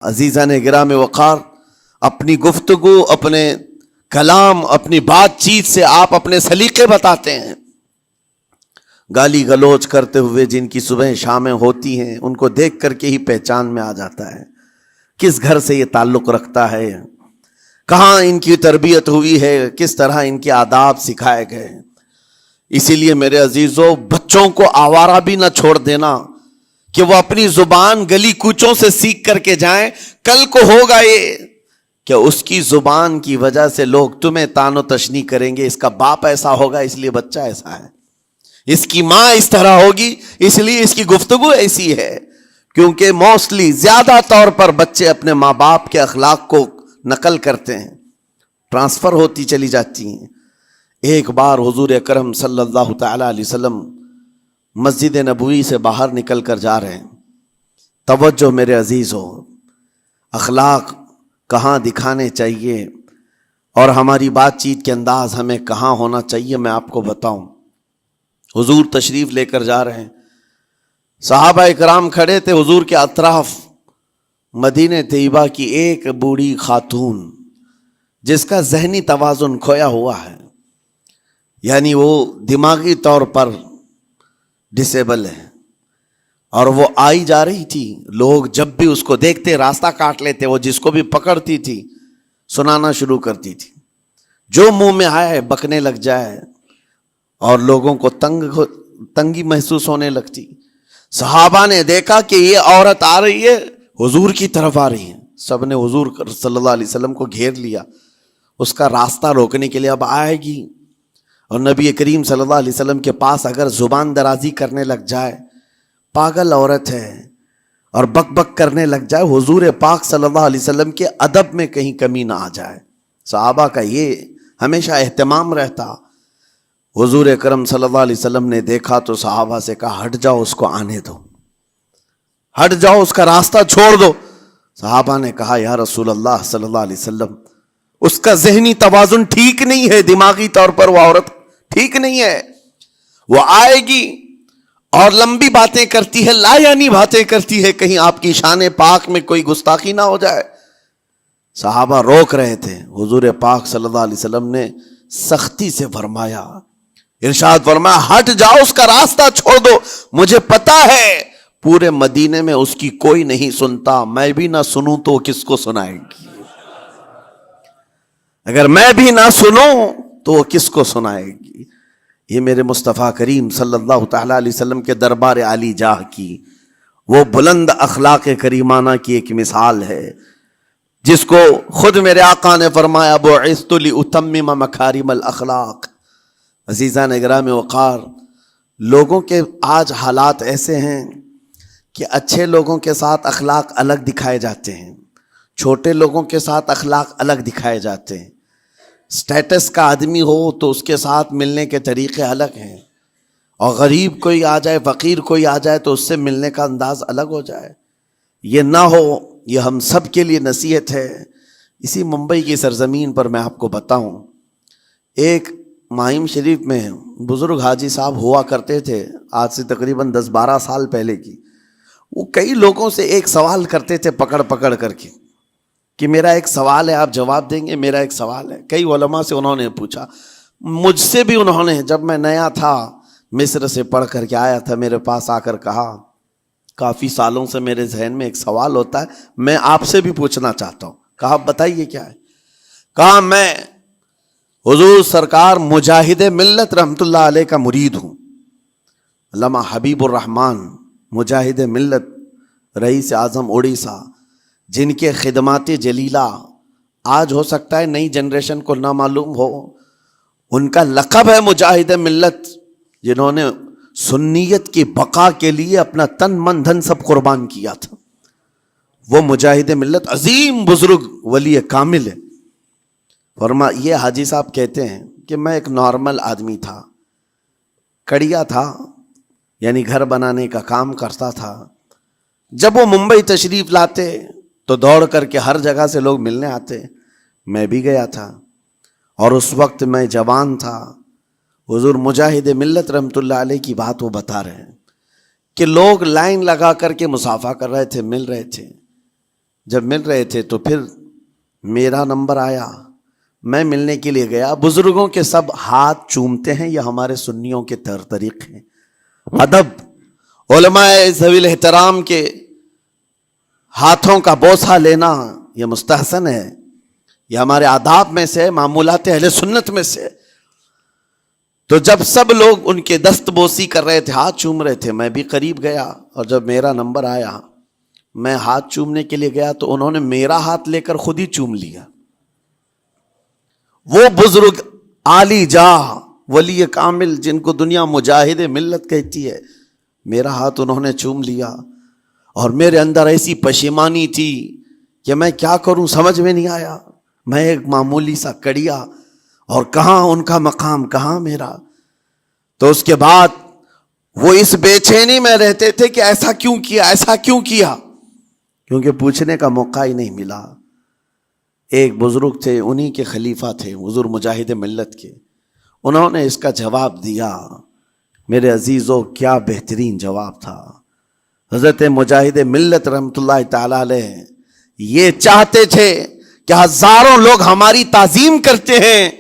عزیزان گرام وقار، اپنی گفتگو، اپنے کلام، اپنی بات چیت سے آپ اپنے سلیقے بتاتے ہیں. گالی گلوچ کرتے ہوئے جن کی صبح شامیں ہوتی ہیں ان کو دیکھ کر کے ہی پہچان میں آ جاتا ہے کس گھر سے یہ تعلق رکھتا ہے، کہاں ان کی تربیت ہوئی ہے، کس طرح ان کے آداب سکھائے گئے. اسی لیے میرے عزیزو، بچوں کو آوارہ بھی نہ چھوڑ دینا کہ وہ اپنی زبان گلی کوچوں سے سیکھ کر کے جائیں. کل کو ہوگا یہ کہ اس کی زبان کی وجہ سے لوگ تمہیں طعن و تشنیع کریں گے، اس کا باپ ایسا ہوگا اس لیے بچہ ایسا ہے، اس کی ماں اس طرح ہوگی اس لیے اس کی گفتگو ایسی ہے. کیونکہ موسٹلی زیادہ طور پر بچے اپنے ماں باپ کے اخلاق کو نقل کرتے ہیں، ٹرانسفر ہوتی چلی جاتی ہیں. ایک بار حضور اکرم صلی اللہ تعالی علیہ وسلم مسجد نبوی سے باہر نکل کر جا رہے ہیں. توجہ میرے عزیز ہو، اخلاق کہاں دکھانے چاہیے اور ہماری بات چیت کے انداز ہمیں کہاں ہونا چاہیے میں آپ کو بتاؤں. حضور تشریف لے کر جا رہے ہیں، صحابہ اکرام کھڑے تھے حضور کے اطراف. مدینہ طیبہ کی ایک بوڑھی خاتون جس کا ذہنی توازن کھویا ہوا ہے، یعنی وہ دماغی طور پر ڈسیبل ہے، اور وہ آئی جا رہی تھی. لوگ جب بھی اس کو دیکھتے راستہ کاٹ لیتے، وہ جس کو بھی پکڑتی تھی سنانا شروع کرتی تھی، جو منہ میں آئے بکنے لگ جائے اور لوگوں کو تنگی محسوس ہونے لگتی. صحابہ نے دیکھا کہ یہ عورت آ رہی ہے، حضور کی طرف آ رہی ہے. سب نے حضور صلی اللہ علیہ وسلم کو گھیر لیا، اس کا راستہ روکنے کے لیے. اب آئے گی اور نبی کریم صلی اللہ علیہ وسلم کے پاس اگر زبان درازی کرنے لگ جائے، پاگل عورت ہے، اور بک بک کرنے لگ جائے، حضور پاک صلی اللہ علیہ وسلم کے ادب میں کہیں کمی نہ آ جائے. صحابہ کا یہ ہمیشہ اہتمام رہتا. حضور اکرم صلی اللہ علیہ وسلم نے دیکھا تو صحابہ سے کہا ہٹ جاؤ، اس کو آنے دو، ہٹ جاؤ، اس کا راستہ چھوڑ دو. صحابہ نے کہا یا رسول اللہ صلی اللہ علیہ وسلم، اس کا ذہنی توازن ٹھیک نہیں ہے، دماغی طور پر وہ عورت ٹھیک نہیں ہے. وہ آئے گی اور لمبی باتیں کرتی ہے، لا یعنی باتیں کرتی ہے، کہیں آپ کی شان پاک میں کوئی گستاخی نہ ہو جائے. صحابہ روک رہے تھے. حضور پاک صلی اللہ علیہ وسلم نے سختی سے فرمایا، ارشاد فرمایا ہٹ جاؤ، اس کا راستہ چھوڑ دو. مجھے پتا ہے پورے مدینے میں اس کی کوئی نہیں سنتا، میں بھی نہ سنوں تو وہ کس کو سنائے گی؟ اگر میں بھی نہ سنوں تو وہ کس کو سنائے گی؟ یہ میرے مصطفیٰ کریم صلی اللہ تعالی علیہ وسلم کے دربار عالی جاہ کی وہ بلند اخلاق کریمانہ کی ایک مثال ہے، جس کو خود میرے آقا نے فرمایا بعثت لأتمم مکارم الاخلاق. عزیزان گرام وقار، لوگوں کے آج حالات ایسے ہیں کہ اچھے لوگوں کے ساتھ اخلاق الگ دکھائے جاتے ہیں، چھوٹے لوگوں کے ساتھ اخلاق الگ دکھائے جاتے ہیں. سٹیٹس کا آدمی ہو تو اس کے ساتھ ملنے کے طریقے الگ ہیں، اور غریب کوئی آ جائے، فقیر کوئی آ جائے تو اس سے ملنے کا انداز الگ ہو جائے. یہ نہ ہو، یہ ہم سب کے لیے نصیحت ہے. اسی ممبئی کی سرزمین پر میں آپ کو بتاؤں، ایک ماہم شریف میں بزرگ حاجی صاحب ہوا کرتے تھے، آج سے تقریباً 10-12 سال پہلے کی. وہ کئی لوگوں سے ایک سوال کرتے تھے پکڑ پکڑ کر کے کہ میرا ایک سوال ہے، آپ جواب دیں گے، میرا ایک سوال ہے. کئی علماء سے انہوں نے پوچھا، مجھ سے بھی انہوں نے، جب میں نیا تھا مصر سے پڑھ کر کے آیا تھا، میرے پاس آ کر کہا کافی سالوں سے میرے ذہن میں ایک سوال ہوتا ہے، میں آپ سے بھی پوچھنا چاہتا ہوں. کہا بتائیے کیا ہے؟ کہا میں حضور سرکار مجاہد ملت رحمت اللہ علیہ کا مرید ہوں. علامہ حبیب الرحمن مجاہد ملت، رئیس اعظم اڑیسہ، جن کے خدمات جلیلہ آج ہو سکتا ہے نئی جنریشن کو نہ معلوم ہو، ان کا لقب ہے مجاہد ملت، جنہوں نے سنیت کی بقا کے لیے اپنا تن من دھن سب قربان کیا تھا. وہ مجاہد ملت عظیم بزرگ ولی کامل ہے. فرما یہ حاجی صاحب کہتے ہیں کہ میں ایک نارمل آدمی تھا، کڑیا تھا، یعنی گھر بنانے کا کام کرتا تھا. جب وہ ممبئی تشریف لاتے تو دوڑ کر کے ہر جگہ سے لوگ ملنے آتے، میں بھی گیا تھا. اور اس وقت میں جوان تھا. حضور مجاہد ملت رحمت اللہ علیہ کی بات وہ بتا رہے ہیں کہ لوگ لائن لگا کر کے مصافحہ کر رہے تھے، مل رہے تھے. جب مل رہے تھے تو پھر میرا نمبر آیا، میں ملنے کے لیے گیا. بزرگوں کے سب ہاتھ چومتے ہیں، یہ ہمارے سنیوں کے طریق ہیں. ادب، علماء ذوی الاحترام کے ہاتھوں کا بوسہ لینا یہ مستحسن ہے، یہ ہمارے آداب میں سے، معمولات اہل سنت میں سے. تو جب سب لوگ ان کے دست بوسی کر رہے تھے، ہاتھ چوم رہے تھے، میں بھی قریب گیا، اور جب میرا نمبر آیا میں ہاتھ چومنے کے لیے گیا تو انہوں نے میرا ہاتھ لے کر خود ہی چوم لیا. وہ بزرگ عالی جاہ ولی کامل جن کو دنیا مجاہد ملت کہتی ہے، میرا ہاتھ انہوں نے چوم لیا. اور میرے اندر ایسی پشیمانی تھی کہ میں کیا کروں سمجھ میں نہیں آیا. میں ایک معمولی سا کڑیا، اور کہاں ان کا مقام کہاں میرا. تو اس کے بعد وہ اس بے چینی میں رہتے تھے کہ ایسا کیوں کیا، ایسا کیوں کیا، کیونکہ پوچھنے کا موقع ہی نہیں ملا. ایک بزرگ تھے، انہی کے خلیفہ تھے حضور مجاہد ملت کے، انہوں نے اس کا جواب دیا. میرے عزیزو کیا بہترین جواب تھا. حضرت مجاہد ملت رحمۃ اللہ تعالی علیہ یہ چاہتے تھے کہ ہزاروں لوگ ہماری تعظیم کرتے ہیں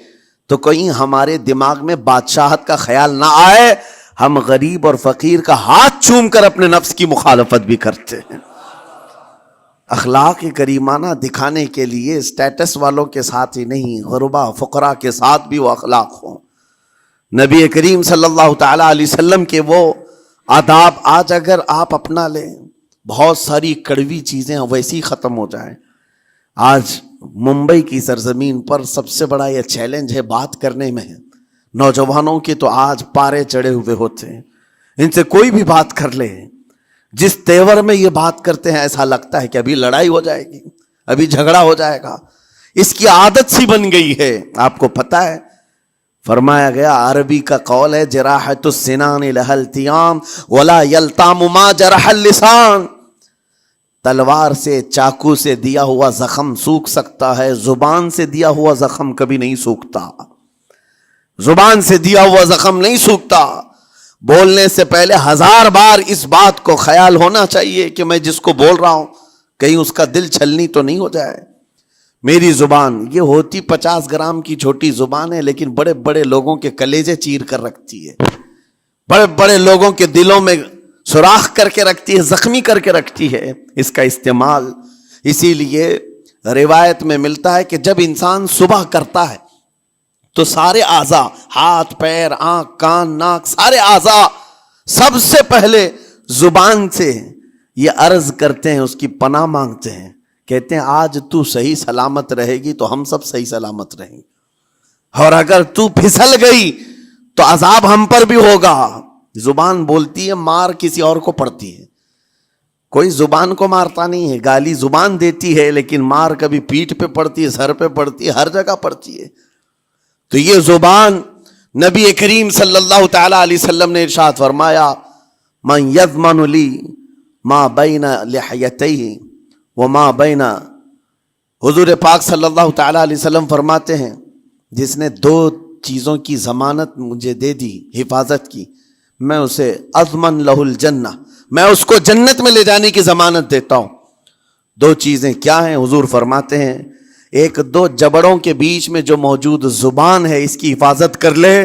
تو کہیں ہمارے دماغ میں بادشاہت کا خیال نہ آئے، ہم غریب اور فقیر کا ہاتھ چوم کر اپنے نفس کی مخالفت بھی کرتے ہیں. اخلاق کریمانہ دکھانے کے لیے اسٹیٹس والوں کے ساتھ ہی نہیں، غربا فقراء کے ساتھ بھی وہ اخلاق ہوں. نبی کریم صلی اللہ تعالی علیہ وسلم کے وہ آداب آج اگر آپ اپنا لیں، بہت ساری کڑوی چیزیں ویسی ختم ہو جائیں. آج ممبئی کی سرزمین پر سب سے بڑا یہ چیلنج ہے بات کرنے میں. نوجوانوں کے تو آج پارے چڑھے ہوئے ہوتے ہیں، ان سے کوئی بھی بات کر لے، جس تیور میں یہ بات کرتے ہیں ایسا لگتا ہے کہ ابھی لڑائی ہو جائے گی، ابھی جھگڑا ہو جائے گا. اس کی عادت سی بن گئی ہے. آپ کو پتہ ہے فرمایا گیا، عربی کا قول ہے جراحت السنان لها التیام ولا یلتام ما جرح اللسان. تلوار سے، چاقو سے دیا ہوا زخم سوکھ سکتا ہے، زبان سے دیا ہوا زخم کبھی نہیں سوکھتا. زبان سے دیا ہوا زخم نہیں سوکھتا. بولنے سے پہلے 1000 بار اس بات کو خیال ہونا چاہیے کہ میں جس کو بول رہا ہوں کہیں اس کا دل چھلنی تو نہیں ہو جائے. میری زبان یہ ہوتی 50 گرام کی چھوٹی زبان ہے، لیکن بڑے بڑے لوگوں کے کلیجے چیر کر رکھتی ہے، بڑے بڑے لوگوں کے دلوں میں سوراخ کر کے رکھتی ہے، زخمی کر کے رکھتی ہے اس کا استعمال. اسی لیے روایت میں ملتا ہے کہ جب انسان صبح کرتا ہے تو سارے اعضاء، ہاتھ پیر آنکھ کان ناک، سارے اعضاء سب سے پہلے زبان سے یہ عرض کرتے ہیں، اس کی پناہ مانگتے ہیں، کہتے ہیں آج تو صحیح سلامت رہے گی تو ہم سب صحیح سلامت رہیں گے، اور اگر تو پھسل گئی تو عذاب ہم پر بھی ہوگا. زبان بولتی ہے، مار کسی اور کو پڑتی ہے، کوئی زبان کو مارتا نہیں ہے. گالی زبان دیتی ہے لیکن مار کبھی پیٹھ پہ پڑتی ہے، سر پہ پڑتی ہے، ہر جگہ پڑتی ہے. تو یہ زبان نبی کریم صلی اللہ تعالی علیہ وسلم نے ارشاد فرمایا، من یضمن لی ما بین لحیتیہ وما بین. حضور پاک صلی اللہ تعالی علیہ وسلم فرماتے ہیں، جس نے 2 چیزوں کی ضمانت مجھے دے دی، حفاظت کی، میں اسے اضمن لہ الجنہ، میں اس کو جنت میں لے جانے کی ضمانت دیتا ہوں. 2 چیزیں کیا ہیں؟ حضور فرماتے ہیں، ایک 2 جبڑوں کے بیچ میں جو موجود زبان ہے اس کی حفاظت کر لے،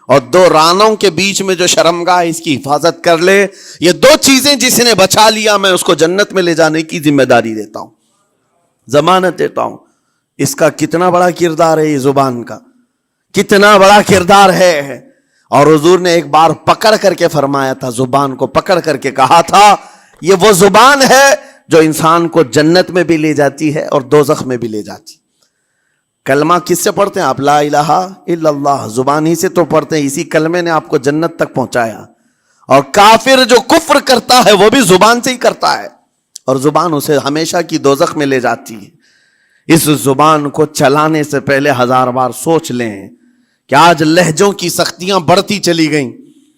اور 2 رانوں کے بیچ میں جو شرمگاہ ہے اس کی حفاظت کر لے. یہ 2 چیزیں جس نے بچا لیا میں اس کو جنت میں لے جانے کی ذمہ داری دیتا ہوں، ضمانت دیتا ہوں. اس کا کتنا بڑا کردار ہے، یہ زبان کا کتنا بڑا کردار ہے. اور حضور نے ایک بار پکڑ کر کے فرمایا تھا، زبان کو پکڑ کر کے کہا تھا، یہ وہ زبان ہے جو انسان کو جنت میں بھی لے جاتی ہے اور دوزخ میں بھی لے جاتی. کلمہ کس سے پڑھتے ہیں آپ؟ لا الہ الا اللہ، زبان ہی سے تو پڑھتے ہیں، اسی کلمے نے آپ کو جنت تک پہنچایا. اور کافر جو کفر کرتا ہے وہ بھی زبان سے ہی کرتا ہے، اور زبان اسے ہمیشہ کی دوزخ میں لے جاتی ہے. اس زبان کو چلانے سے پہلے 1000 بار سوچ لیں کہ آج لہجوں کی سختیاں بڑھتی چلی گئیں.